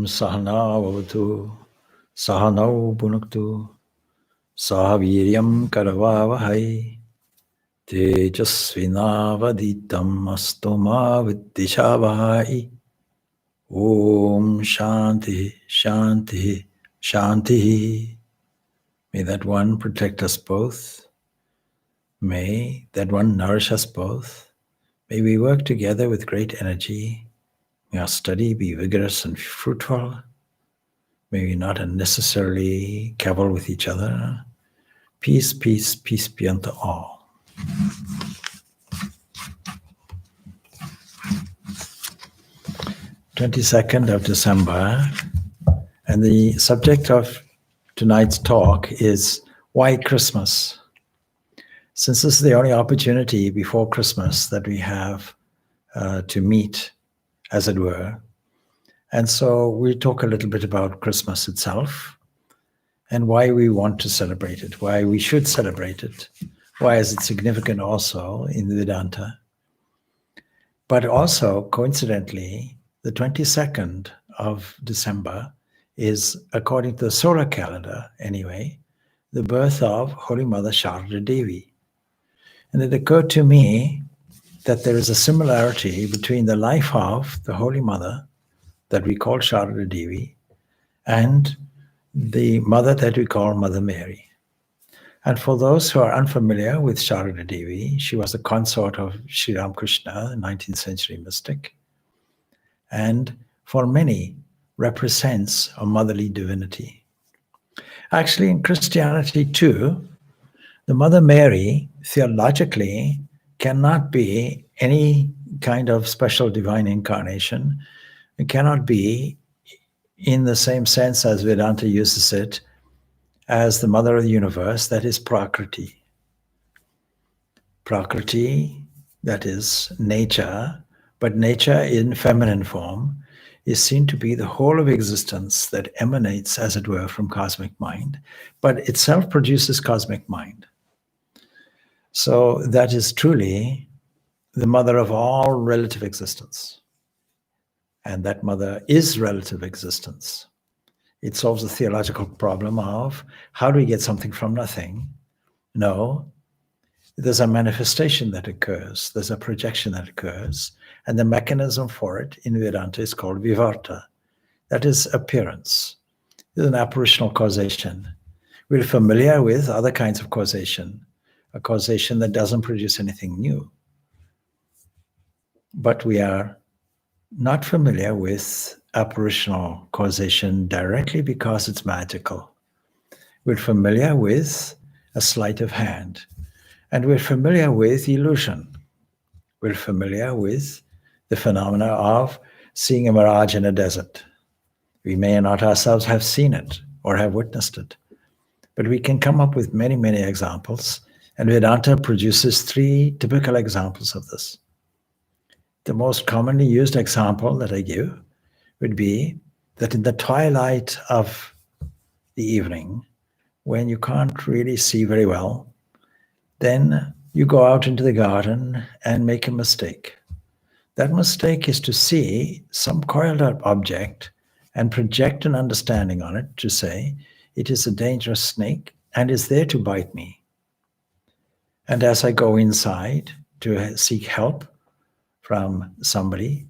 Sahana Vavatu Sahanau Bhunaktu Sahaviryam Karavavahai Tejasvinavaditam Astoma Viddishavahai. Om Shanti Shanti Shanti. May that one protect us both. May that one nourish us both. May we work together with great energy. May our study be vigorous and fruitful. May we not unnecessarily cavil with each other. Peace, peace, peace be unto all. December 22nd, and the subject of tonight's talk is why Christmas? Since this is the only opportunity before Christmas that we have to meet, as it were. And so we talk a little bit about Christmas itself and why we want to celebrate it, why we should celebrate it, why is it significant also in Vedanta. But also, coincidentally, the 22nd of December is, according to the solar calendar anyway, the birth of Holy Mother Sharda Devi. And it occurred to me that there is a similarity between the life of the Holy Mother that we call Sharda Devi and the mother that we call Mother Mary. And for those who are unfamiliar with Sharda Devi, she was the consort of Sri Ramakrishna, the 19th century mystic, and for many represents a motherly divinity. Actually, in Christianity too, the Mother Mary theologically cannot be any kind of special divine incarnation. It cannot be, in the same sense as Vedanta uses it, as the mother of the universe, that is Prakriti. Prakriti, that is nature, but nature in feminine form, is seen to be the whole of existence that emanates, as it were, from cosmic mind, but itself produces cosmic mind. So that is truly the mother of all relative existence. And that mother is relative existence. It solves the theological problem of how do we get something from nothing? No, there's a manifestation that occurs, there's a projection that occurs, and the mechanism for it in Vedanta is called vivarta. That is appearance. It's an apparitional causation. We're familiar with other kinds of causation, a causation that doesn't produce anything new. But we are not familiar with apparitional causation directly because it's magical. We're familiar with a sleight of hand, and we're familiar with illusion. We're familiar with the phenomena of seeing a mirage in a desert. We may not ourselves have seen it or have witnessed it, but we can come up with many, many examples, and Vedanta produces 3 typical examples of this. The most commonly used example that I give would be that in the twilight of the evening, when you can't really see very well, then you go out into the garden and make a mistake. That mistake is to see some coiled up object and project an understanding on it to say, it is a dangerous snake and is there to bite me. And as I go inside to seek help from somebody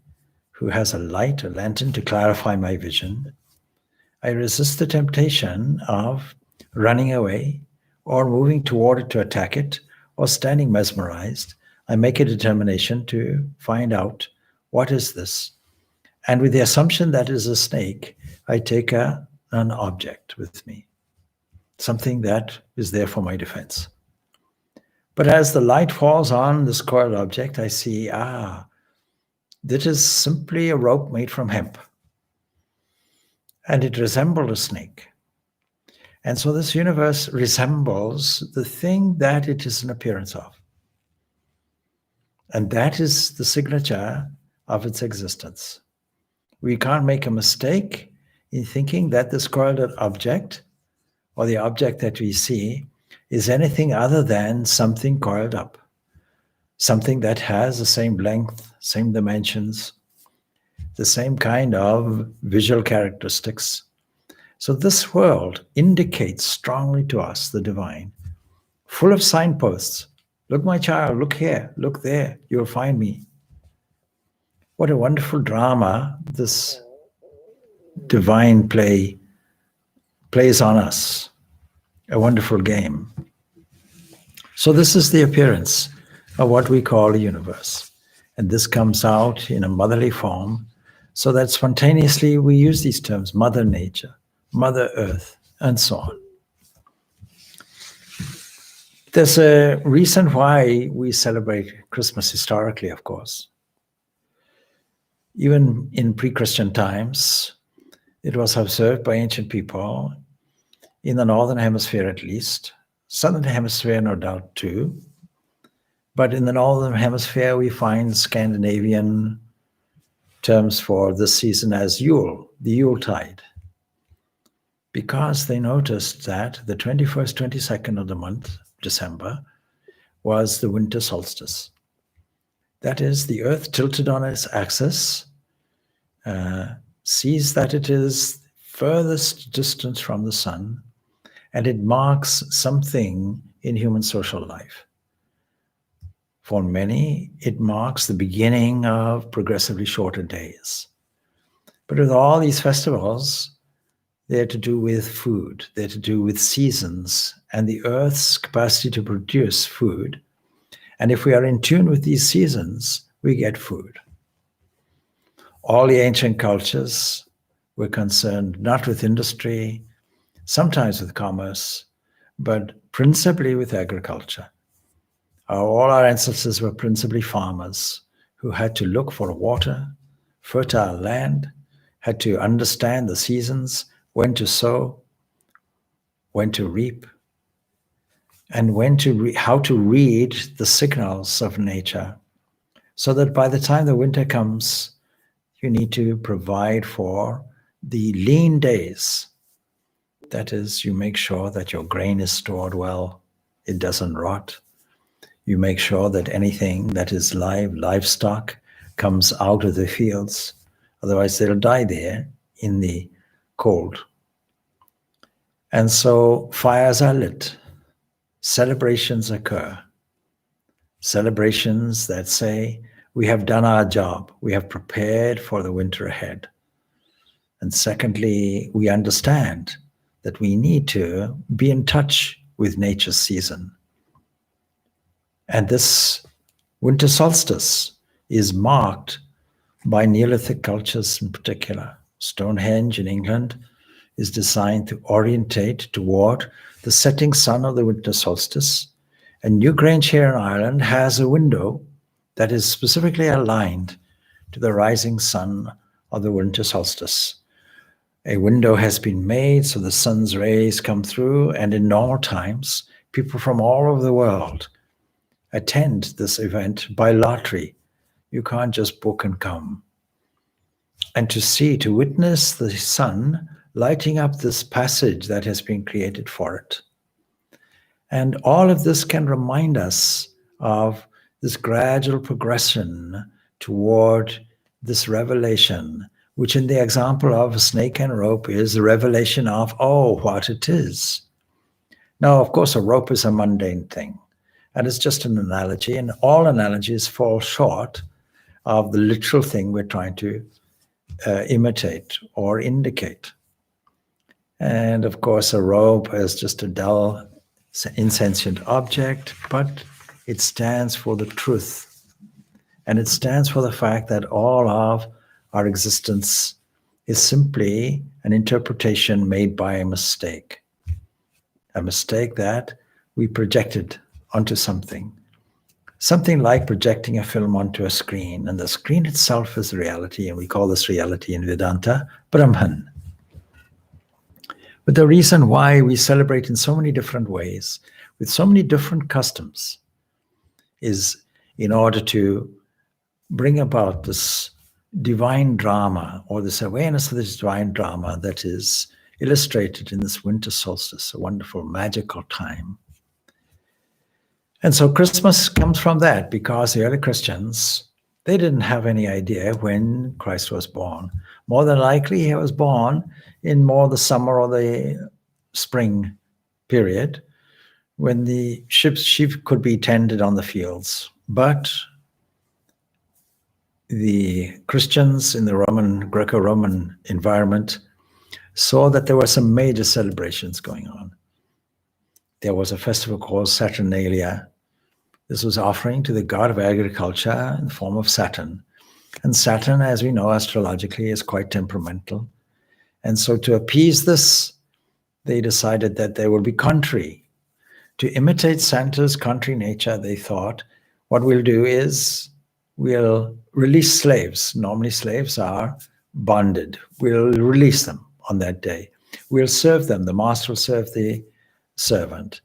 who has a light, a lantern to clarify my vision, I resist the temptation of running away or moving toward it to attack it or standing mesmerized. I make a determination to find out what is this. And with the assumption that is a snake, I take an object with me, something that is there for my defense. But as the light falls on this coiled object, I see, this is simply a rope made from hemp. And it resembled a snake. And so this universe resembles the thing that it is an appearance of. And that is the signature of its existence. We can't make a mistake in thinking that this coiled object, or the object that we see, is anything other than something coiled up. Something that has the same length, same dimensions, the same kind of visual characteristics. So this world indicates strongly to us the divine, full of signposts. Look, my child, look here, look there, you'll find me. What a wonderful drama this divine play plays on us. A wonderful game. So this is the appearance of what we call a universe. And this comes out in a motherly form, so that spontaneously we use these terms, Mother Nature, Mother Earth, and so on. There's a reason why we celebrate Christmas historically, of course. Even in pre-Christian times, it was observed by ancient people, in the Northern Hemisphere at least, Southern Hemisphere no doubt too, but in the Northern Hemisphere we find Scandinavian terms for this season as Yule, the Yuletide, because they noticed that the 21st, 22nd of the month, December, was the winter solstice. That is, the Earth tilted on its axis, sees that it is furthest distance from the sun, and it marks something in human social life. For many, it marks the beginning of progressively shorter days. But with all these festivals, they're to do with food, they're to do with seasons and the Earth's capacity to produce food. And if we are in tune with these seasons, we get food. All the ancient cultures were concerned not with industry, sometimes with commerce, but principally with agriculture. All our ancestors were principally farmers who had to look for water, fertile land, had to understand the seasons, when to sow, when to reap, and how to read the signals of nature, so that by the time the winter comes, you need to provide for the lean days. That is, you make sure that your grain is stored well, it doesn't rot. You make sure that anything that is livestock, comes out of the fields. Otherwise, they'll die there in the cold. And so fires are lit. Celebrations occur. Celebrations that say, we have done our job. We have prepared for the winter ahead. And secondly, we understand that we need to be in touch with nature's season. And this winter solstice is marked by Neolithic cultures in particular. Stonehenge in England is designed to orientate toward the setting sun of the winter solstice. And Newgrange here in Ireland has a window that is specifically aligned to the rising sun of the winter solstice. A window has been made so the sun's rays come through, and in normal times, people from all over the world attend this event by lottery. You can't just book and come. And to witness the sun lighting up this passage that has been created for it. And all of this can remind us of this gradual progression toward this revelation, which in the example of a snake and rope is the revelation of, what it is. Now, of course, a rope is a mundane thing, and it's just an analogy, and all analogies fall short of the literal thing we're trying to imitate or indicate. And of course, a rope is just a dull, insentient object, but it stands for the truth. And it stands for the fact that all of our existence is simply an interpretation made by a mistake that we projected onto something like projecting a film onto a screen, and the screen itself is reality, and we call this reality in Vedanta Brahman. But the reason why we celebrate in so many different ways, with so many different customs, is in order to bring about this divine drama, or this awareness of this divine drama that is illustrated in this winter solstice, a wonderful magical time. And so Christmas comes from that, because the early Christians They didn't have any idea when Christ was born. More than likely, he was born in more the summer or the spring period when the sheep could be tended on the fields. But the Christians in the Greco-Roman environment saw that there were some major celebrations going on. There was a festival called Saturnalia. This was offering to the god of agriculture in the form of Saturn. And Saturn, as we know astrologically, is quite temperamental. And so to appease this, they decided that they will be contrary. To imitate Santa's contrary nature, they thought, what we'll do is we'll release slaves. Normally slaves are bonded. We'll release them on that day. We'll serve them. The master will serve the servant.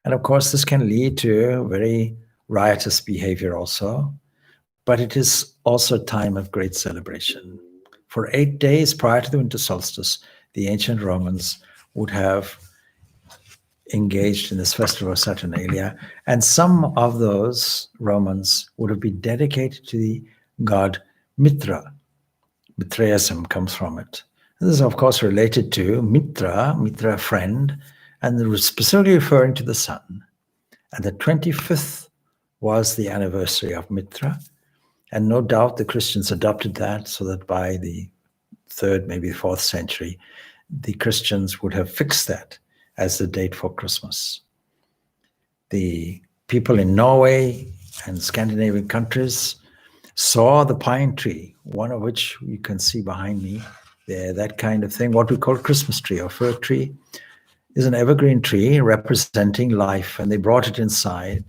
And of course, this can lead to very riotous behavior also. But it is also a time of great celebration. For 8 days prior to the winter solstice, the ancient Romans would have engaged in this festival of Saturnalia, and some of those Romans would have been dedicated to the god Mitra. Mithraism comes from it. This is, of course, related to Mitra, friend, and specifically referring to the sun. And the 25th was the anniversary of Mitra. And no doubt the Christians adopted that so that by the 3rd, maybe 4th century, the Christians would have fixed that as the date for Christmas. The people in Norway and Scandinavian countries saw the pine tree, one of which you can see behind me there, that kind of thing, what we call Christmas tree or fir tree, is an evergreen tree representing life. And they brought it inside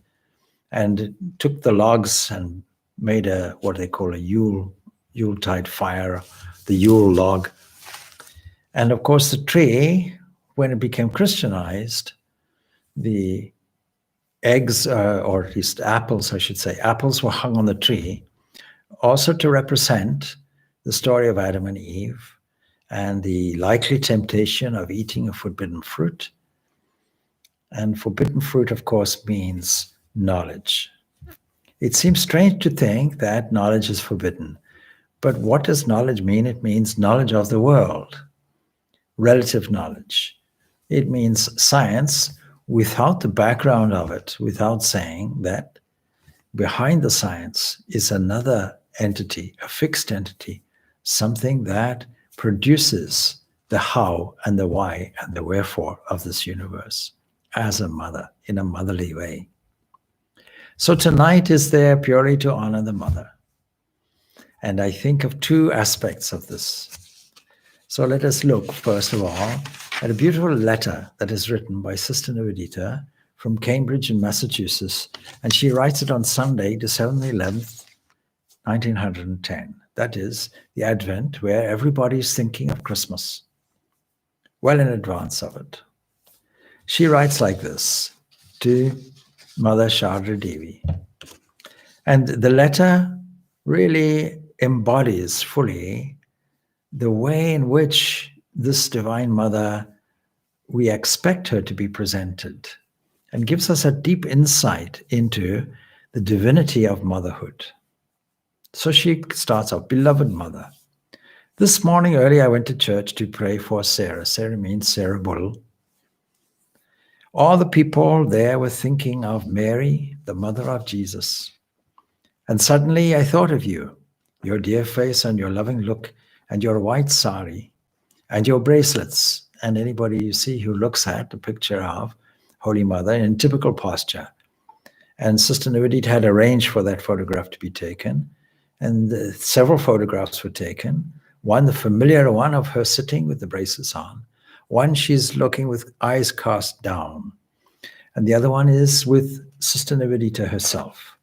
and took the logs and made what they call a Yuletide fire, the Yule log. And of course, the tree, when it became Christianized, the eggs, or at least apples, I should say, apples were hung on the tree, also to represent the story of Adam and Eve and the likely temptation of eating a forbidden fruit. And forbidden fruit, of course, means knowledge. It seems strange to think that knowledge is forbidden. But what does knowledge mean? It means knowledge of the world, relative knowledge. It means science without the background of it, without saying that behind the science is another entity, a fixed entity, something that produces the how and the why and the wherefore of this universe as a mother, in a motherly way. So tonight is there purely to honor the mother. And I think of 2 aspects of this. So let us look, first of all, at a beautiful letter that is written by Sister Nivedita from Cambridge in Massachusetts. And she writes it on Sunday, December 11th, 1910. That is the Advent, where everybody is thinking of Christmas, well in advance of it. She writes like this to Mother Sharda Devi. And the letter really embodies fully the way in which this Divine Mother, we expect her to be presented, and gives us a deep insight into the divinity of motherhood. So she starts off, Beloved Mother, this morning early I went to church to pray for Sarah. Sarah means Sarah Bull. All the people there were thinking of Mary, the mother of Jesus. And suddenly I thought of you, your dear face and your loving look and your white sari and your bracelets, and anybody you see who looks at the picture of Holy Mother in typical posture. And Sister Nivedita had arranged for that photograph to be taken. And several photographs were taken. One, the familiar one of her sitting with the bracelets on. One, she's looking with eyes cast down. And the other one is with Sister Nivedita herself.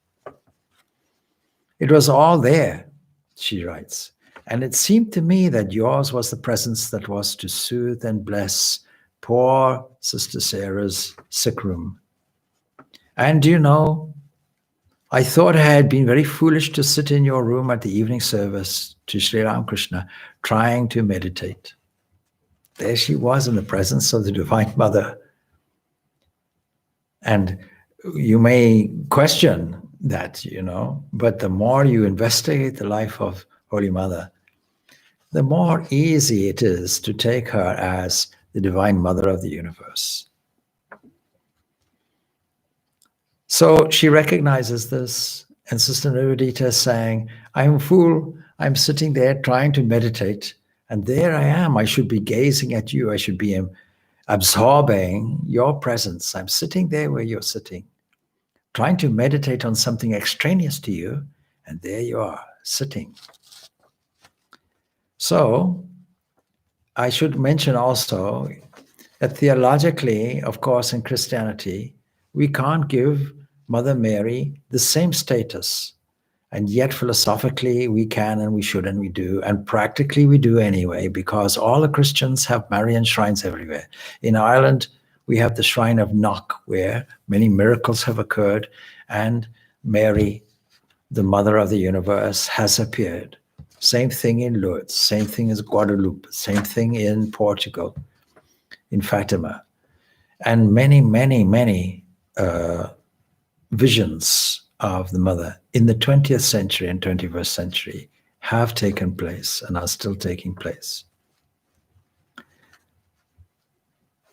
It was all there, she writes. And it seemed to me that yours was the presence that was to soothe and bless poor Sister Sarah's sick room. And you know, I thought I had been very foolish to sit in your room at the evening service to Sri Ramakrishna, trying to meditate. There she was in the presence of the Divine Mother. And you may question, that, but the more you investigate the life of Holy Mother, the more easy it is to take her as the Divine Mother of the universe. So she recognizes this, and Sister Nivedita is saying, I'm a fool. I'm sitting there trying to meditate, and there I am. I should be gazing at you. I should be absorbing your presence. I'm sitting there where you're sitting, trying to meditate on something extraneous to you, and there you are, sitting. So I should mention also that theologically, of course, in Christianity, we can't give Mother Mary the same status. And yet philosophically, we can and we should and we do. And practically, we do anyway, because all the Christians have Marian shrines everywhere. In Ireland, we have the shrine of Knock, where many miracles have occurred, and Mary, the Mother of the universe, has appeared. Same thing in Lourdes, same thing as Guadalupe, same thing in Portugal, in Fatima. And many, many, many visions of the Mother in the 20th century and 21st century have taken place and are still taking place.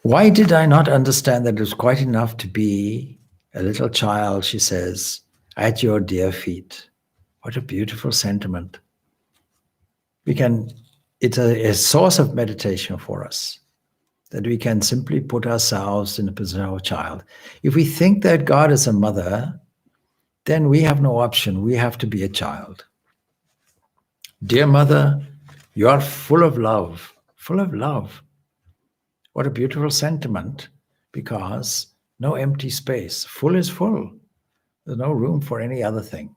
Why did I not understand that it was quite enough to be a little child, she says, at your dear feet? What a beautiful sentiment. It's a source of meditation for us, that we can simply put ourselves in the position of a child. If we think that God is a mother, then we have no option. We have to be a child. Dear Mother, you are full of love, full of love. What a beautiful sentiment, because no empty space. Full is full. There's no room for any other thing.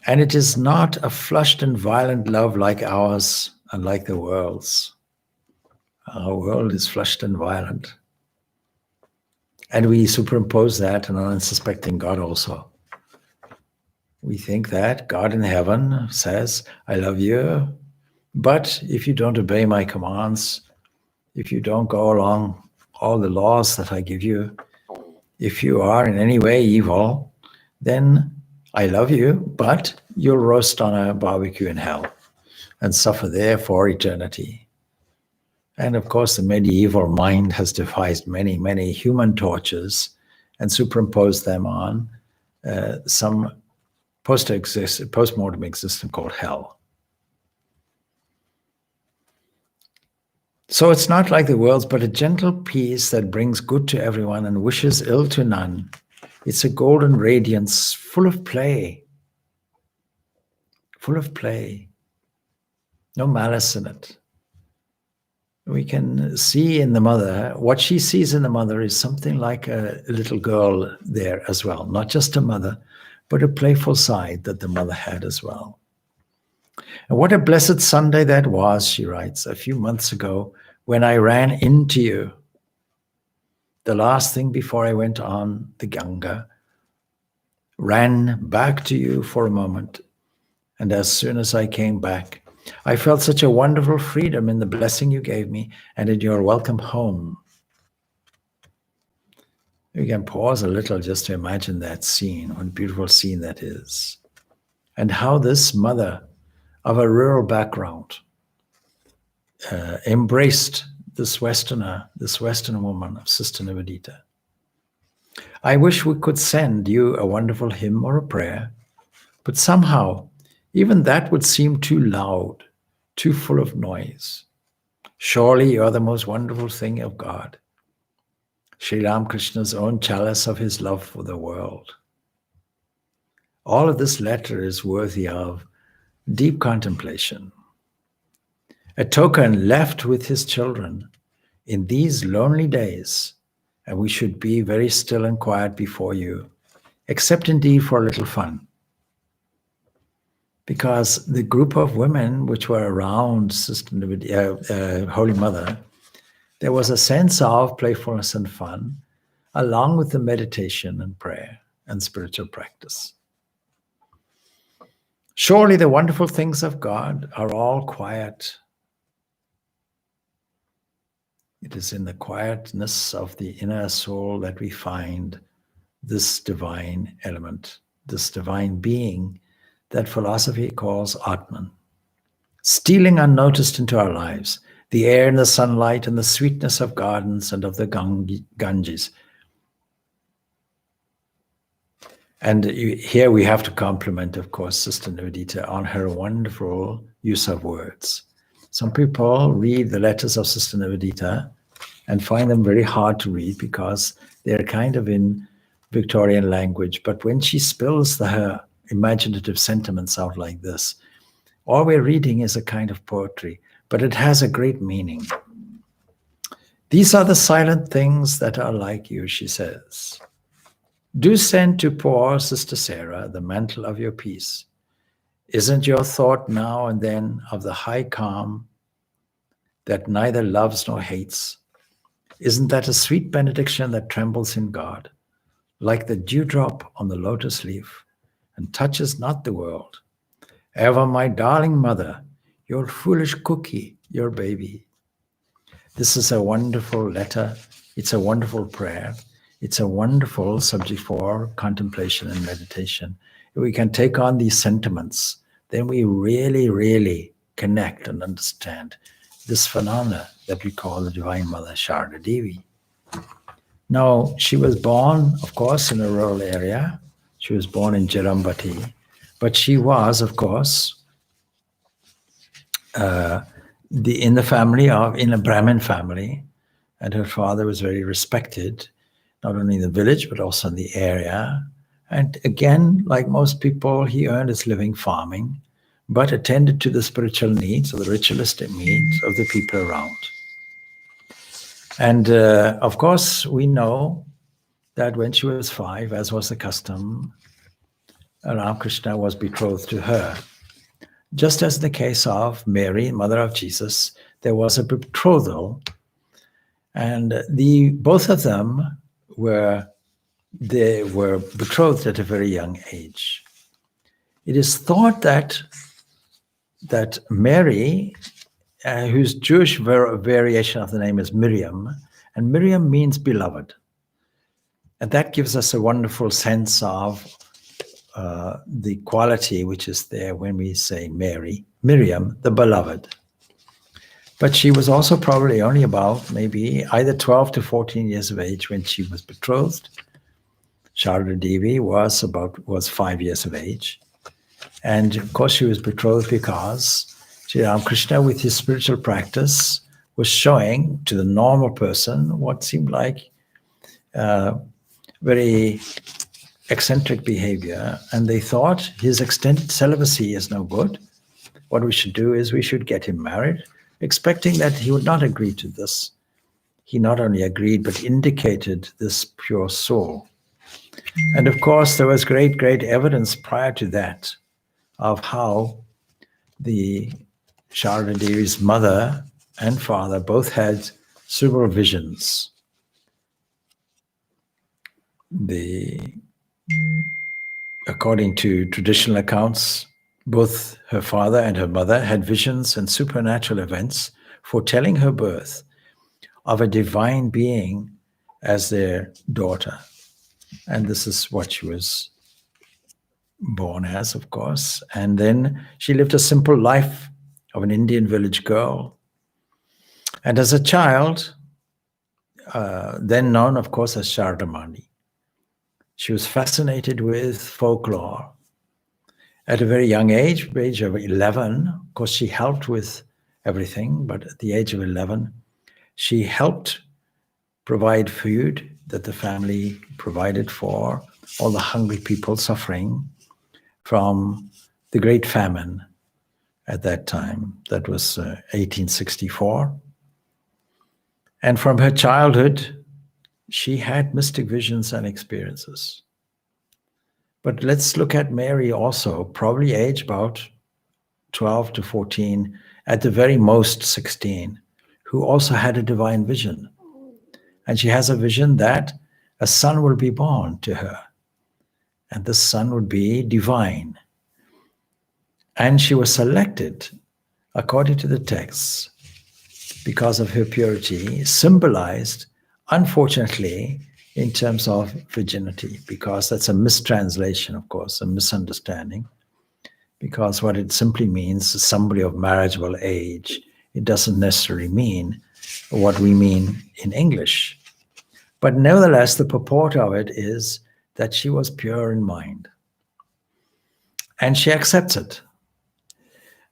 And it is not a flushed and violent love like ours and like the world's. Our world is flushed and violent. And we superimpose that on an unsuspecting God also. We think that God in heaven says, I love you, but if you don't obey my commands, if you don't go along all the laws that I give you, if you are in any way evil, then I love you, but you'll roast on a barbecue in hell and suffer there for eternity. And of course, the medieval mind has devised many, many human tortures and superimposed them on some post-mortem existence called hell. So it's not like the world's, but a gentle peace that brings good to everyone and wishes ill to none. It's a golden radiance full of play. Full of play. No malice in it. We can see in the Mother, what she sees in the Mother is something like a little girl there as well. Not just a mother, but a playful side that the Mother had as well. And what a blessed Sunday that was, she writes, a few months ago, when I ran into you. The last thing before I went on the Ganga, ran back to you for a moment. And as soon as I came back, I felt such a wonderful freedom in the blessing you gave me and in your welcome home. You can pause a little just to imagine that scene, what a beautiful scene that is. And how this Mother of a rural background embraced this Western woman of Sister Nivedita. I wish we could send you a wonderful hymn or a prayer, but somehow even that would seem too loud, too full of noise. Surely you're the most wonderful thing of God, Sri Ramakrishna's own chalice of his love for the world. All of this letter is worthy of deep contemplation. A token left with his children in these lonely days, and we should be very still and quiet before you, except indeed for a little fun. Because the group of women which were around Holy Mother, there was a sense of playfulness and fun, along with the meditation and prayer and spiritual practice. Surely the wonderful things of God are all quiet. It is in the quietness of the inner soul that we find this divine element, this divine being that philosophy calls Atman, stealing unnoticed into our lives, the air and the sunlight and the sweetness of gardens and of the Ganges. And here we have to compliment, of course, Sister Nivedita on her wonderful use of words. Some people read the letters of Sister Nivedita and find them very hard to read because they're kind of in Victorian language. But when she spills her imaginative sentiments out like this, all we're reading is a kind of poetry, but it has a great meaning. These are the silent things that are like you, she says. Do send to poor Sister Sarah the mantle of your peace. Isn't your thought now and then of the high calm that neither loves nor hates? Isn't that a sweet benediction that trembles in God, like the dewdrop on the lotus leaf, and touches not the world? Ever my darling mother, your foolish cookie, your baby. This is a wonderful letter. It's a wonderful prayer. It's a wonderful subject for contemplation and meditation. If we can take on these sentiments, then we really, really connect and understand this phenomena that we call the Divine Mother Sharda Devi. Now, she was born, of course, in a rural area. She was born in Jirambati, but she was, of course, in a Brahmin family, and her father was very respected, not only in the village, but also in the area. And again, like most people, he earned his living farming, but attended to the spiritual needs or the ritualistic needs of the people around. And of course, we know that when she was 5, as was the custom, Ramakrishna was betrothed to her. Just as in the case of Mary, mother of Jesus, there was a betrothal, and both of them were betrothed at a very young age. It is thought that Mary, whose Jewish variation of the name is Miriam, and Miriam means beloved. And that gives us a wonderful sense of the quality which is there when we say Mary, Miriam, the beloved. But she was also probably only about maybe either 12 to 14 years of age when she was betrothed. Sharda Devi was 5 years of age. And of course she was betrothed because Sri Ramakrishna, with his spiritual practice, was showing to the normal person what seemed like very eccentric behavior. And they thought his extended celibacy is no good. What we should do is we should get him married, expecting that he would not agree to this. He not only agreed, but indicated this pure soul. And of course, there was great, great evidence prior to that of how the Sharda Devi's mother and father both had several visions. According to traditional accounts, both her father and her mother had visions and supernatural events foretelling her birth of a divine being as their daughter. And this is what she was born as, of course. And then she lived a simple life of an Indian village girl. And as a child, then known, of course, as Shardamani, she was fascinated with folklore. At a very young age of 11, of course, she helped with everything, but at the age of 11, she helped provide food that the family provided for all the hungry people suffering from the great famine at that time. That was 1864. And from her childhood, she had mystic visions and experiences. But let's look at Mary also, probably age about 12 to 14, at the very most 16, who also had a divine vision. And she has a vision that a son will be born to her, and this son would be divine. And she was selected, according to the texts, because of her purity, symbolized, unfortunately, in terms of virginity, because that's a mistranslation, of course, a misunderstanding, because what it simply means is somebody of marriageable age. It doesn't necessarily mean what we mean in English. But nevertheless, the purport of it is that she was pure in mind. And she accepts it.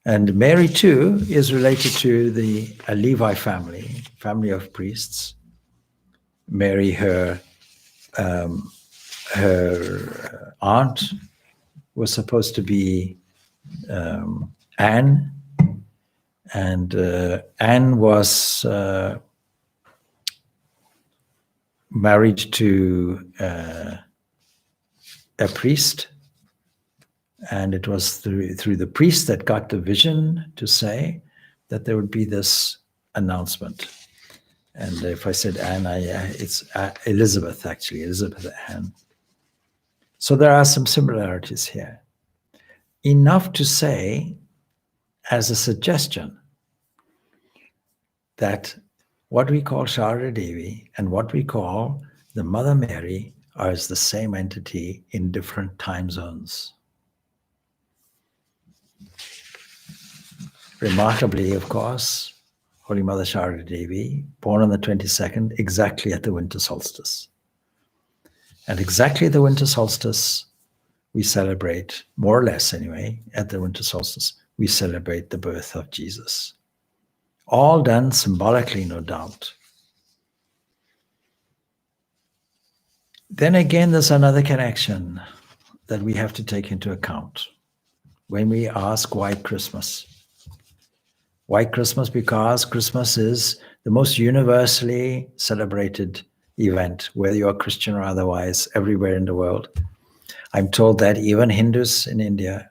And Mary, too, is related to the Levi family of priests. Mary, her aunt, was supposed to be Anne, and Anne was married to a priest, and it was through the priest that got the vision to say that there would be this announcement. And if I said Anne, it's Elizabeth, actually, Elizabeth Anne. So there are some similarities here. Enough to say, as a suggestion, that what we call Sharada Devi and what we call the Mother Mary are as the same entity in different time zones. Remarkably, of course, Holy Mother Sharada Devi, born on the 22nd, exactly at the winter solstice. And exactly at the winter solstice, we celebrate, more or less anyway, at the winter solstice, we celebrate the birth of Jesus. All done symbolically, no doubt. Then again, there's another connection that we have to take into account when we ask why Christmas. Why Christmas? Because Christmas is the most universally celebrated event, whether you're Christian or otherwise, everywhere in the world. I'm told that even Hindus in India,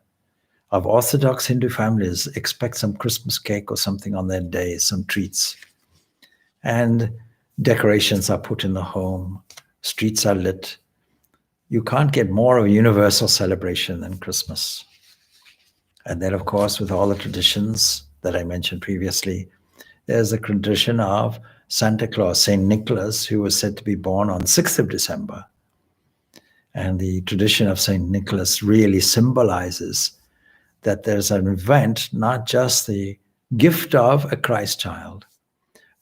of Orthodox Hindu families, expect some Christmas cake or something on that day, some treats. And decorations are put in the home, streets are lit. You can't get more of a universal celebration than Christmas. And then, of course, with all the traditions that I mentioned previously, there's a tradition of Santa Claus, St. Nicholas, who was said to be born on 6th of December. And the tradition of St. Nicholas really symbolizes that there's an event, not just the gift of a Christ child,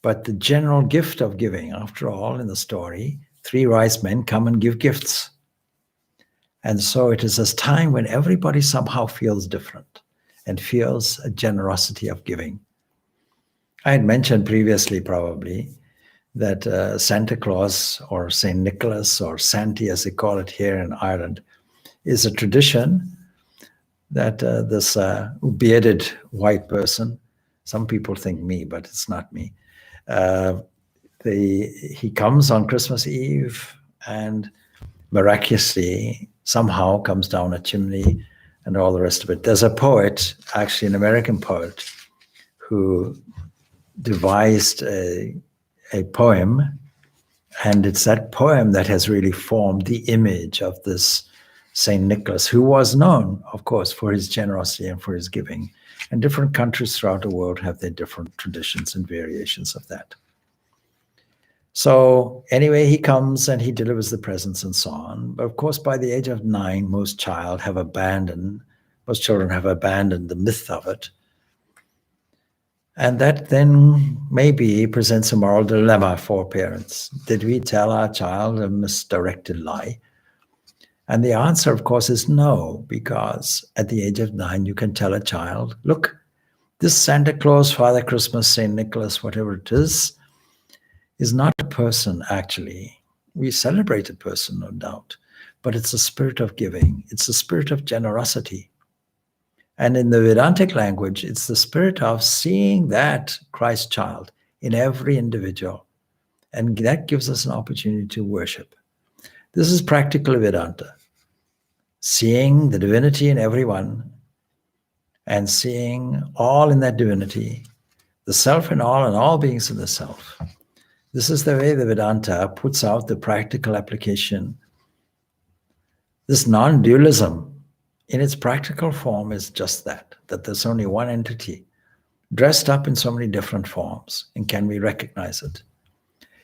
but the general gift of giving. After all, in the story, 3 wise men come and give gifts. And so it is this time when everybody somehow feels different and feels a generosity of giving. I had mentioned previously, probably, that Santa Claus or St. Nicholas or Santi, as they call it here in Ireland, is a tradition that this bearded white person, some people think me, but it's not me, he comes on Christmas Eve and miraculously somehow comes down a chimney and all the rest of it. There's a poet, actually an American poet, who devised a poem, and it's that poem that has really formed the image of this St. Nicholas, who was known, of course, for his generosity and for his giving. And different countries throughout the world have their different traditions and variations of that. So anyway, he comes and he delivers the presents and so on. But of course, by the age of 9, most children have abandoned the myth of it. And that then maybe presents a moral dilemma for parents. Did we tell our child a misdirected lie? And the answer, of course, is no, because at the age of 9, you can tell a child, look, this Santa Claus, Father Christmas, St. Nicholas, whatever it is not a person, actually. We celebrate a person, no doubt, but it's a spirit of giving. It's a spirit of generosity. And in the Vedantic language, it's the spirit of seeing that Christ child in every individual. And that gives us an opportunity to worship. This is practical Vedanta. Seeing the divinity in everyone and seeing all in that divinity, the self in all and all beings in the self. This is the way the Vedanta puts out the practical application. This non-dualism in its practical form is just that there's only one entity dressed up in so many different forms. And can we recognize it?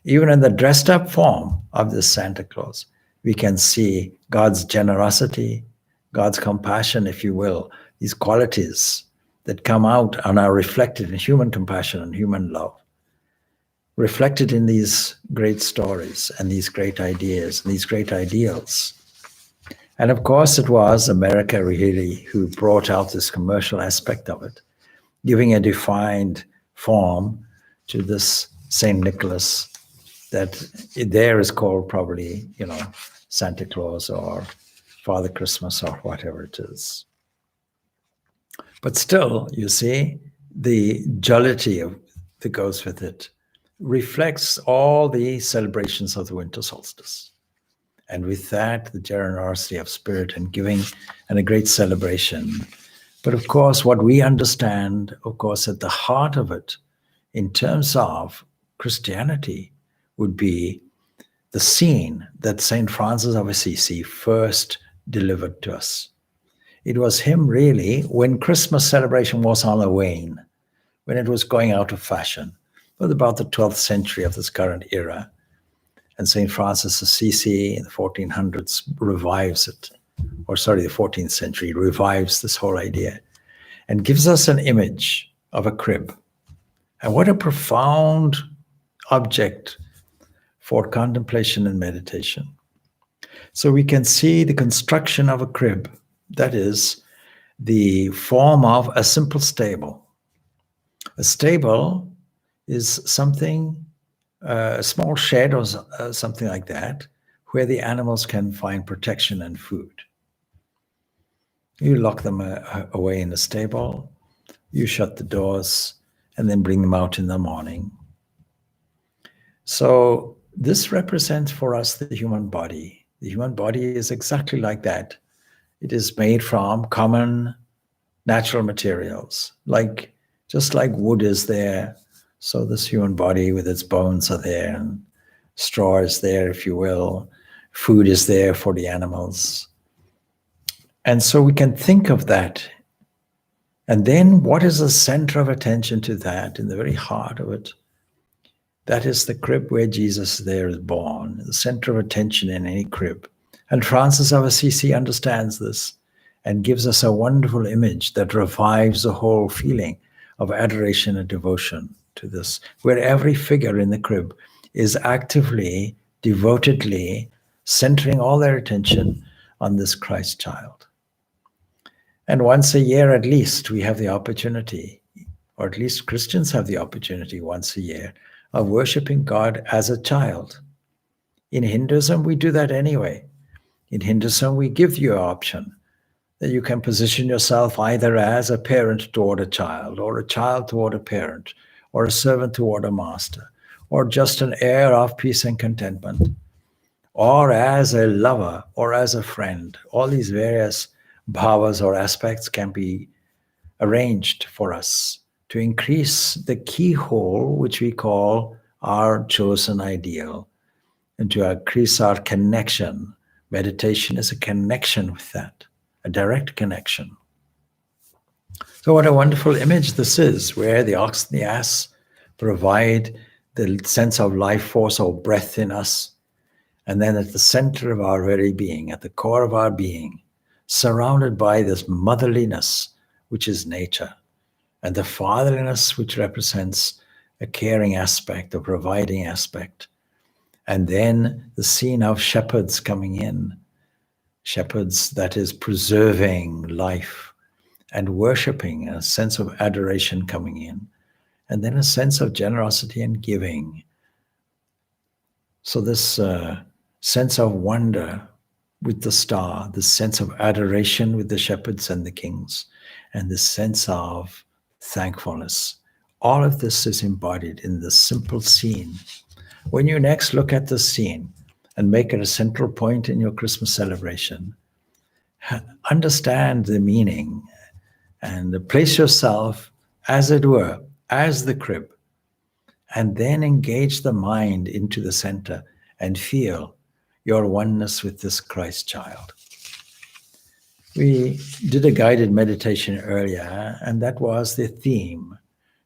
Even in the dressed up form of this Santa Claus, we can see God's generosity, God's compassion, if you will, these qualities that come out and are reflected in human compassion and human love, reflected in these great stories and these great ideas and these great ideals. And of course, it was America really who brought out this commercial aspect of it, giving a defined form to this St. Nicholas that there is called probably, Santa Claus or Father Christmas or whatever it is. But still, you see, the jollity that goes with it reflects all the celebrations of the winter solstice. And with that, the generosity of spirit and giving and a great celebration. But of course, what we understand, of course, at the heart of it, in terms of Christianity, would be the scene that St. Francis of Assisi first delivered to us. It was him really, when Christmas celebration was on the wane, when it was going out of fashion, it was about the 12th century of this current era. And St. Francis Assisi in the 1400s revives it, the 14th century revives this whole idea and gives us an image of a crib. And what a profound object for contemplation and meditation. So we can see the construction of a crib, that is the form of a simple stable. A stable is something, a small shed or something like that, where the animals can find protection and food. You lock them away in the stable, you shut the doors, and then bring them out in the morning. So this represents for us the human body. The human body is exactly like that. It is made from common natural materials, just like wood is there. So this human body with its bones are there, and straw is there, if you will. Food is there for the animals. And so we can think of that. And then what is the center of attention to that, in the very heart of it? That is the crib where Jesus there is born, the center of attention in any crib. And Francis of Assisi understands this and gives us a wonderful image that revives the whole feeling of adoration and devotion to this, where every figure in the crib is actively, devotedly centering all their attention on this Christ child. And once a year at least, we have the opportunity, or at least Christians have the opportunity once a year, of worshiping God as a child. In Hinduism, we do that anyway. In Hinduism, we give you an option that you can position yourself either as a parent toward a child, or a child toward a parent, or a servant toward a master, or just an heir of peace and contentment, or as a lover, or as a friend. All these various bhavas or aspects can be arranged for us to increase the keyhole, which we call our chosen ideal, and to increase our connection. Meditation is a connection with that, a direct connection. So what a wonderful image this is, where the ox and the ass provide the sense of life force or breath in us. And then at the center of our very being, at the core of our being, surrounded by this motherliness, which is nature, and the fatherliness, which represents a caring aspect, a providing aspect. And then the scene of shepherds coming in, shepherds that is preserving life and worshiping, a sense of adoration coming in, and then a sense of generosity and giving. So this sense of wonder with the star, this sense of adoration with the shepherds and the kings, and this sense of thankfulness. All of this is embodied in this simple scene. When you next look at the scene and make it a central point in your Christmas celebration, understand the meaning and place yourself, as it were, as the crib, and then engage the mind into the center and feel your oneness with this Christ child. We did a guided meditation earlier, and that was the theme,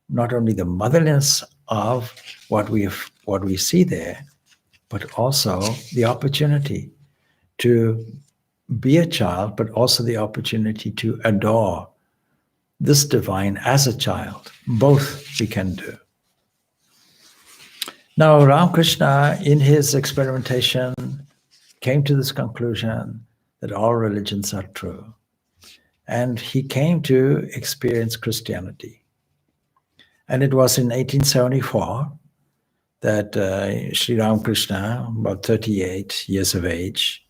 not only the motherliness of what we have what we see there, but also the opportunity to be a child, but also the opportunity to adore this divine as a child. Both we can do. Now, Ramakrishna, in his experimentation, came to this conclusion that all religions are true. And he came to experience Christianity. And it was in 1874 that Sri Ramakrishna, about 38 years of age,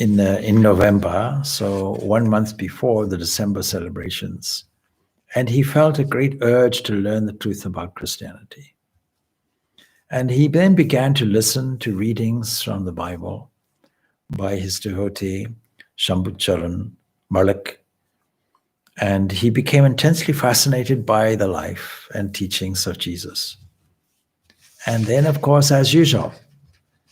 in November, so 1 month before the December celebrations, and he felt a great urge to learn the truth about Christianity. And he then began to listen to readings from the Bible by his devotee, Shambhucharan Malik, and he became intensely fascinated by the life and teachings of Jesus. And then, of course, as usual,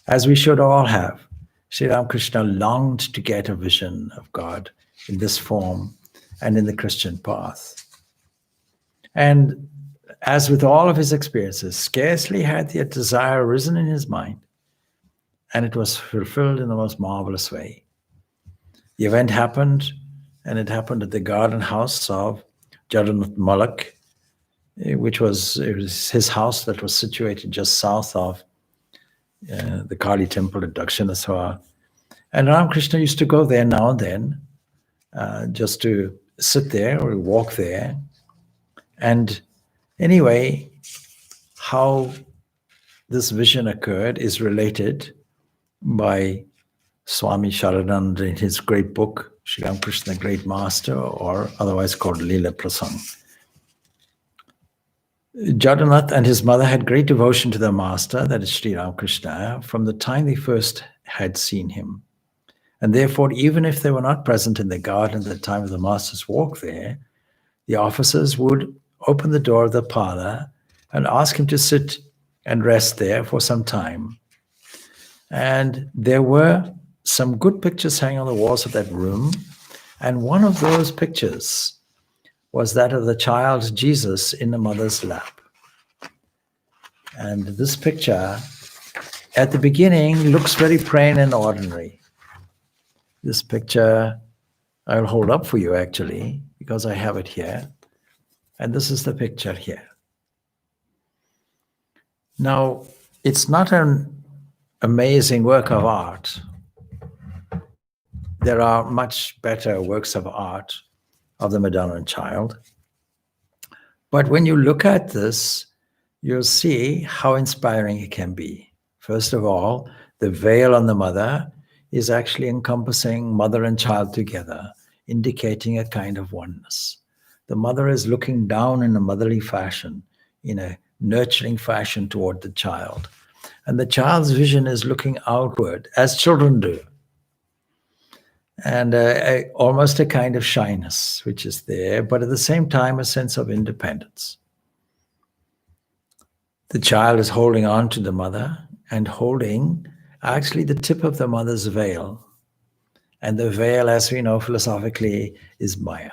as we should all have, Sri Ramakrishna longed to get a vision of God in this form and in the Christian path. And as with all of his experiences, scarcely had the desire arisen in his mind, and it was fulfilled in the most marvelous way. The event happened, and it happened at the garden house of Jagannath Malak, which was his house that was situated just south of the Kali temple at Dakshinaswar. And Ramakrishna used to go there now and then, just to sit there or walk there. And anyway, how this vision occurred is related by Swami Sharananda in his great book, Sri Ramakrishna, the Great Master, or otherwise called Leela Prasang. Jagannath and his mother had great devotion to their master, that is Sri Ramakrishna, from the time they first had seen him. And therefore, even if they were not present in the garden at the time of the master's walk there, the officers would open the door of the parlor and ask him to sit and rest there for some time. And there were some good pictures hanging on the walls of that room. And one of those pictures was that of the child Jesus in the mother's lap. And this picture, at the beginning, looks very plain and ordinary. This picture I'll hold up for you, actually, because I have it here. And this is the picture here. Now, it's not an amazing work of art. There are much better works of art of the Madonna child. But when you look at this, you'll see how inspiring it can be. First of all, the veil on the mother is actually encompassing mother and child together, indicating a kind of oneness. The mother is looking down in a motherly fashion, in a nurturing fashion toward the child. And the child's vision is looking outward, as children do. And almost a kind of shyness, which is there, but at the same time, a sense of independence. The child is holding on to the mother and holding actually the tip of the mother's veil. And the veil, as we know philosophically, is Maya.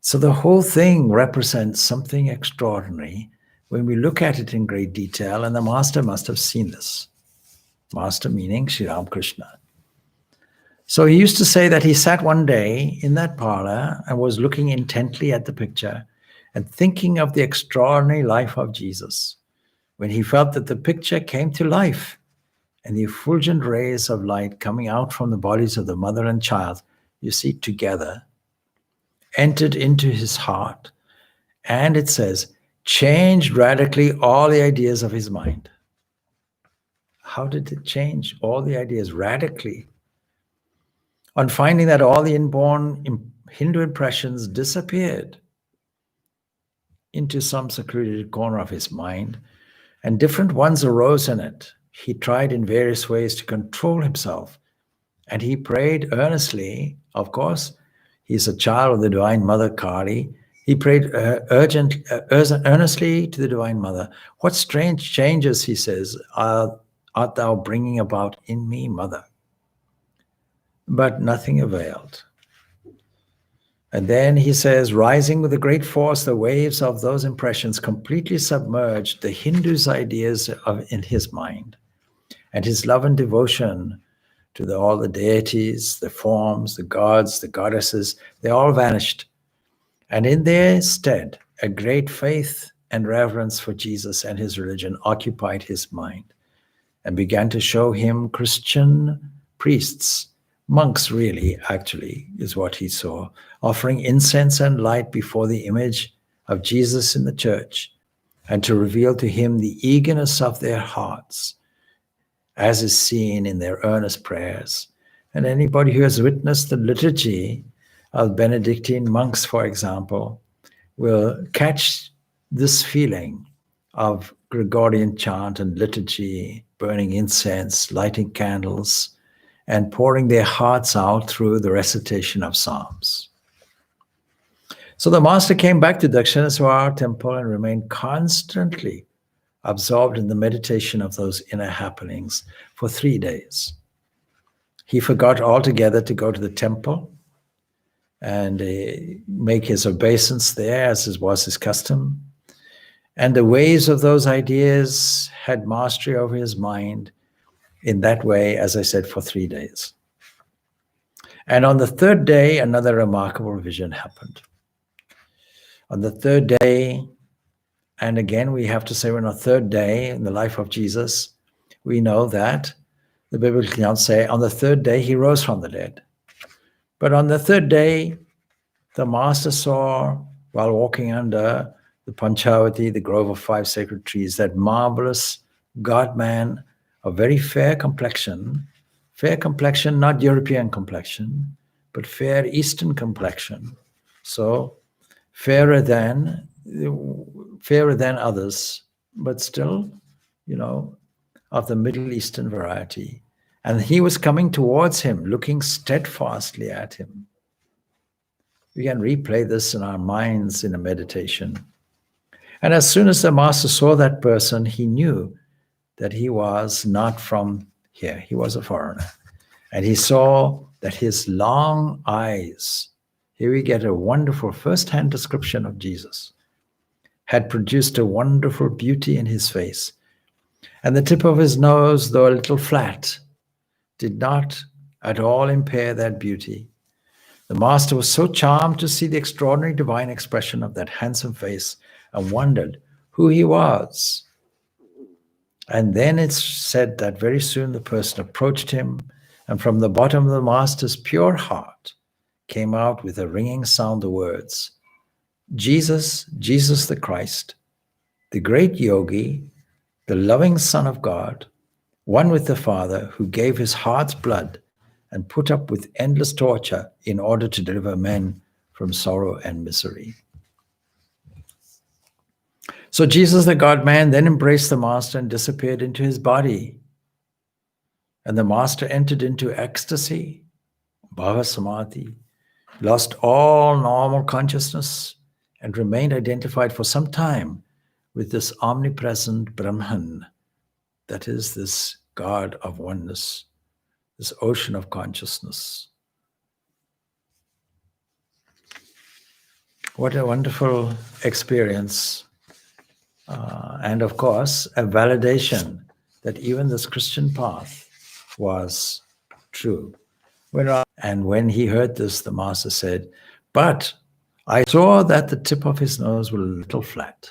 So the whole thing represents something extraordinary when we look at it in great detail, and the master must have seen this. Master meaning Sri Ramakrishna. So he used to say that he sat one day in that parlor and was looking intently at the picture and thinking of the extraordinary life of Jesus, when he felt that the picture came to life and the effulgent rays of light coming out from the bodies of the mother and child, you see, together, entered into his heart, and it says, changed radically all the ideas of his mind. How did it change all the ideas radically? On finding that all the inborn Hindu impressions disappeared into some secluded corner of his mind, and different ones arose in it, he tried in various ways to control himself, and he prayed earnestly. Of course, he's a child of the Divine Mother Kali. He prayed earnestly to the Divine Mother. What strange changes, he says, art thou bringing about in me, Mother? But nothing availed. And then he says, rising with a great force, the waves of those impressions completely submerged the Hindu's ideas in his mind. And his love and devotion to all the deities, the forms, the gods, the goddesses, they all vanished. And in their stead, a great faith and reverence for Jesus and his religion occupied his mind and began to show him Christian priests, monks really, actually, is what he saw, offering incense and light before the image of Jesus in the church, and to reveal to him the eagerness of their hearts, as is seen in their earnest prayers. And anybody who has witnessed the liturgy of Benedictine monks, for example, will catch this feeling of Gregorian chant and liturgy, burning incense, lighting candles, and pouring their hearts out through the recitation of psalms. So the master came back to Dakshinaswar temple and remained constantly absorbed in the meditation of those inner happenings for 3 days. He forgot altogether to go to the temple and make his obeisance there, as was his custom. And the waves of those ideas had mastery over his mind in that way, as I said, for 3 days. And on the third day, another remarkable vision happened. On the third day, and again, we have to say on the third day in the life of Jesus, we know that the biblical accounts say on the third day he rose from the dead. But on the third day, the master saw, while walking under the Panchavati, the grove of 5 sacred trees, that marvelous God-man of very fair complexion, not European complexion, but fair Eastern complexion. So fairer than others, but still, of the Middle Eastern variety. And he was coming towards him, looking steadfastly at him. We can replay this in our minds in a meditation. And as soon as the master saw that person, he knew that he was not from here. He was a foreigner. And he saw that his long eyes, here we get a wonderful first-hand description of Jesus, had produced a wonderful beauty in his face. And the tip of his nose, though a little flat, did not at all impair that beauty. The master was so charmed to see the extraordinary divine expression of that handsome face and wondered who he was. And then it's said that very soon the person approached him, and from the bottom of the master's pure heart came out with a ringing sound the words, Jesus, Jesus the Christ, the great yogi, the loving Son of God, one with the Father, who gave his heart's blood and put up with endless torture in order to deliver men from sorrow and misery. So Jesus, the God-man, then embraced the master and disappeared into his body. And the master entered into ecstasy, bhava samadhi, lost all normal consciousness, and remained identified for some time with this omnipresent Brahman, that is this God of oneness, this ocean of consciousness. What a wonderful experience. And of course, a validation that even this Christian path was true. And when he heard this, the master said, but I saw that the tip of his nose was a little flat.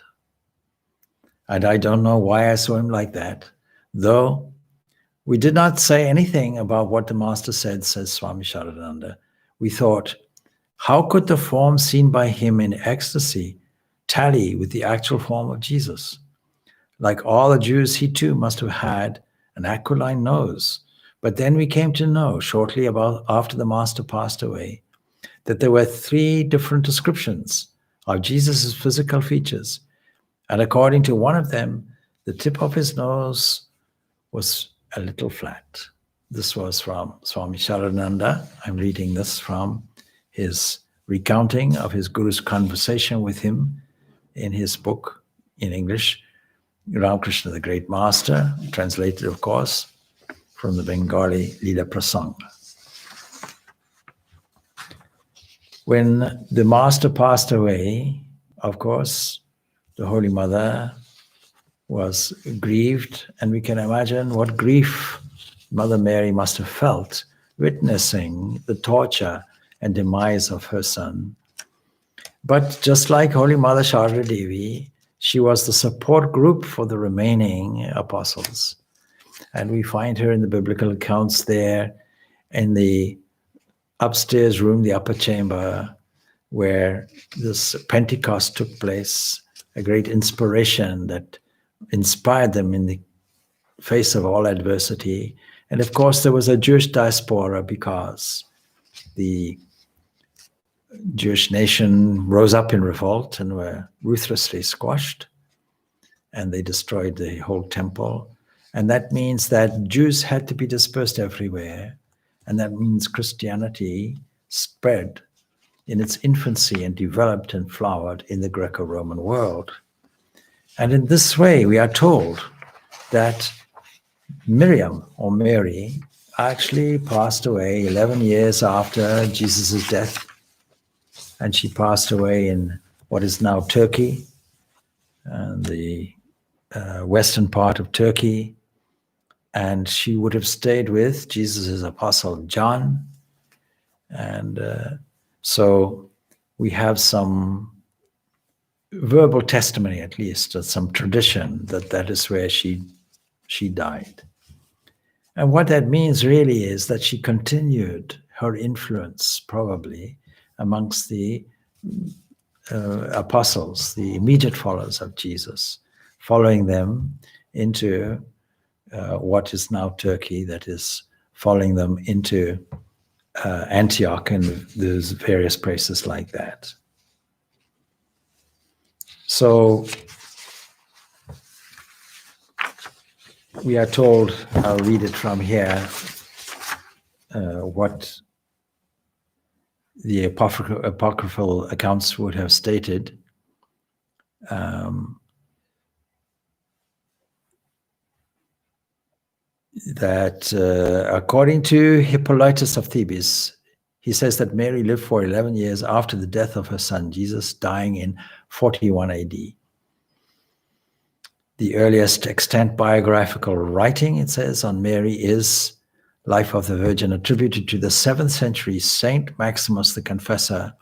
And I don't know why I saw him like that, though we did not say anything about what the master said, says Swami Sharananda. We thought, how could the form seen by him in ecstasy tally with the actual form of Jesus? Like all the Jews, he too must have had an aquiline nose. But then we came to know, shortly after the master passed away, that there were 3 different descriptions of Jesus' physical features. And according to one of them, the tip of his nose was a little flat. This was from Swami Sharananda. I'm reading this from his recounting of his guru's conversation with him in his book in English, Ramakrishna, the Great Master, translated, of course, from the Bengali Lila Prasanga. When the master passed away, of course, the Holy Mother was grieved, and we can imagine what grief Mother Mary must have felt witnessing the torture and demise of her son. But just like Holy Mother Sharda Devi, she was the support group for the remaining apostles. And we find her in the biblical accounts there in the upstairs room, the upper chamber, where this Pentecost took place, a great inspiration that inspired them in the face of all adversity. And of course, there was a Jewish diaspora because the Jewish nation rose up in revolt and were ruthlessly squashed, and they destroyed the whole temple. And that means that Jews had to be dispersed everywhere. And that means Christianity spread in its infancy and developed and flowered in the Greco-Roman world. And in this way, we are told that Miriam, or Mary, actually passed away 11 years after Jesus' death. And she passed away in what is now Turkey, and the western part of Turkey. And she would have stayed with Jesus' apostle John. And so we have some verbal testimony, at least, or some tradition that is where she died. And what that means really is that she continued her influence, probably, amongst the apostles, the immediate followers of Jesus, following them into what is now Turkey, that is following them into Antioch and there's various places like that. So we are told, I'll read it from here, what the apocryphal accounts would have stated. That according to Hippolytus of Thebes, he says that Mary lived for 11 years after the death of her son Jesus, dying in 41 AD. The earliest extant biographical writing, it says, on Mary is Life of the Virgin, attributed to the 7th century Saint Maximus the Confessor,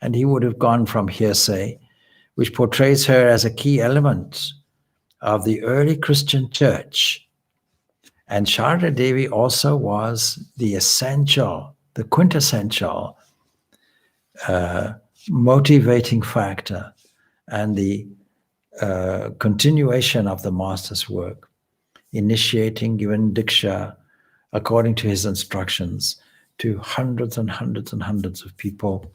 and he would have gone from hearsay, which portrays her as a key element of the early Christian church. And Sharda Devi also was the essential, the quintessential motivating factor and the continuation of the master's work, initiating, given diksha according to his instructions to hundreds and hundreds and hundreds of people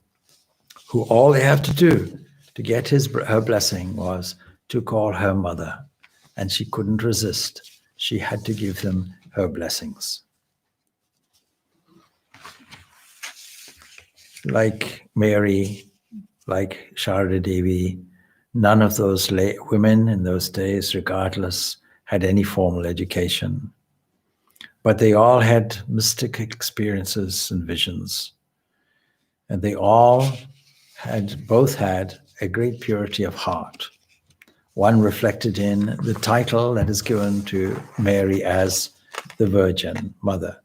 who all they have to do to get her blessing was to call her mother. And she couldn't resist. She had to give them her blessings. Like Mary, like Sharda Devi, none of those women in those days, regardless, had any formal education. But they all had mystic experiences and visions. And they all both had a great purity of heart. One reflected in the title that is given to Mary as the Virgin Mother.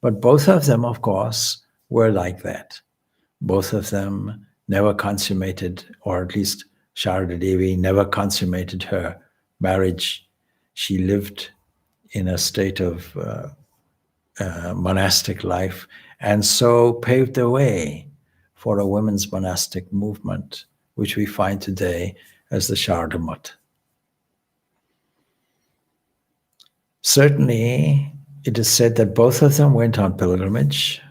But both of them, of course, were like that. Both of them never consummated, or at least Sharda Devi never consummated her marriage. She lived in a state of monastic life, and so paved the way for a women's monastic movement, which we find today as the Sharda Mutt. Certainly, it is said that both of them went on pilgrimage.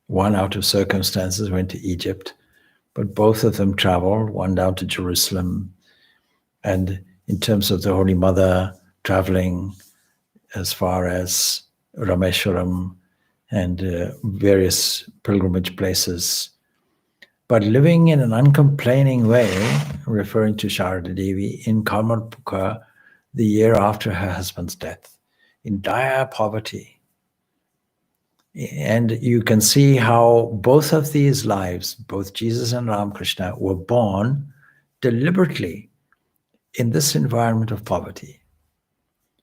One, out of circumstances, went to Egypt, but both of them traveled, one down to Jerusalem. And in terms of the Holy Mother, traveling as far as Rameshwaram and various pilgrimage places, but living in an uncomplaining way, referring to Sharda Devi, in Kamarpuka the year after her husband's death, in dire poverty, And you can see how both of these lives, both Jesus and Ramakrishna, were born deliberately in this environment of poverty.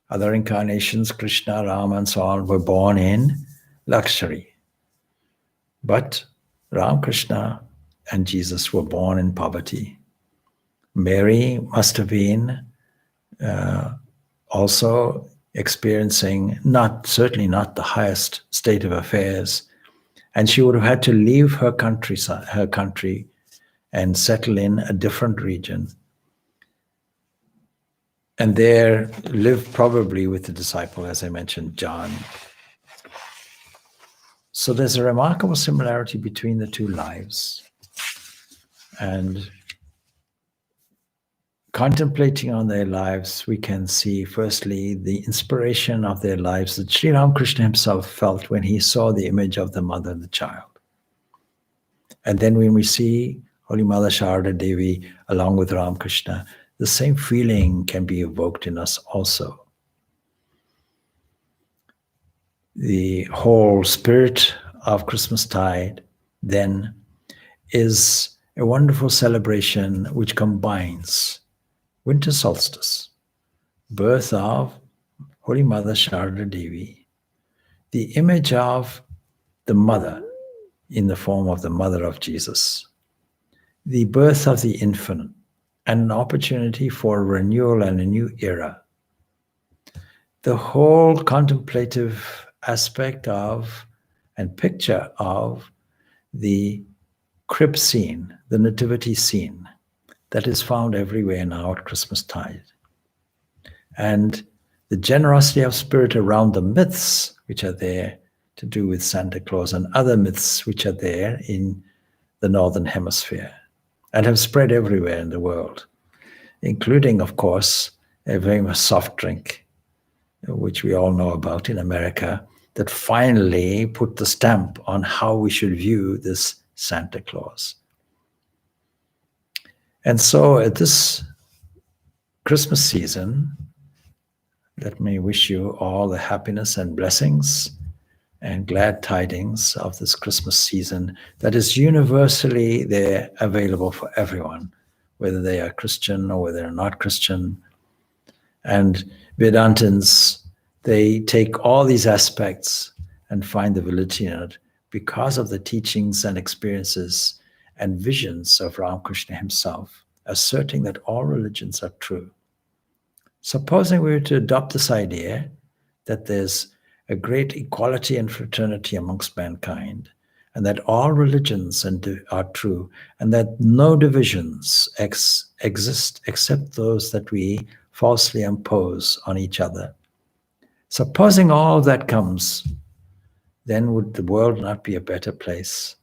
Other incarnations, Krishna, Rama, and so on, were born in luxury. But Ramakrishna and Jesus were born in poverty. Mary must have been also experiencing certainly not the highest state of affairs, and she would have had to leave her country and settle in a different region, and there live probably with the disciple, as I mentioned, John. So there's a remarkable similarity between the two lives. And contemplating on their lives, we can see firstly the inspiration of their lives that Sri Ramakrishna himself felt when he saw the image of the mother and the child. And then when we see Holy Mother Sharda Devi along with Ramakrishna, the same feeling can be evoked in us also. The whole spirit of Christmastide then is a wonderful celebration which combines winter solstice, birth of Holy Mother Sharda Devi, the image of the mother in the form of the mother of Jesus, the birth of the infinite, and an opportunity for renewal and a new era. The whole contemplative aspect of and picture of the crib scene, the nativity scene, that is found everywhere now at Christmastide. And the generosity of spirit around the myths which are there to do with Santa Claus and other myths which are there in the Northern Hemisphere and have spread everywhere in the world, including, of course, a famous soft drink, which we all know about in America, that finally put the stamp on how we should view this Santa Claus. And so at this Christmas season, let me wish you all the happiness and blessings and glad tidings of this Christmas season that is universally there, available for everyone, whether they are Christian or whether they're not Christian. And Vedantins, they take all these aspects and find the validity in it because of the teachings and experiences and visions of Ramakrishna himself, asserting that all religions are true. Supposing we were to adopt this idea that there's a great equality and fraternity amongst mankind, and that all religions are true, and that no divisions exist except those that we falsely impose on each other. Supposing all of that comes, then would the world not be a better place?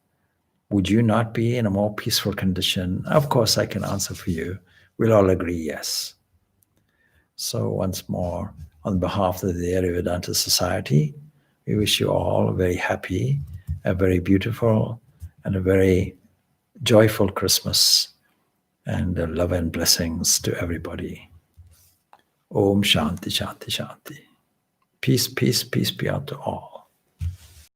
Would you not be in a more peaceful condition? Of course, I can answer for you. We'll all agree yes. So once more, on behalf of the Arya Vedanta Society, we wish you all a very happy, a very beautiful, and a very joyful Christmas, and love and blessings to everybody. Om Shanti, Shanti, Shanti. Peace, peace, peace be unto all.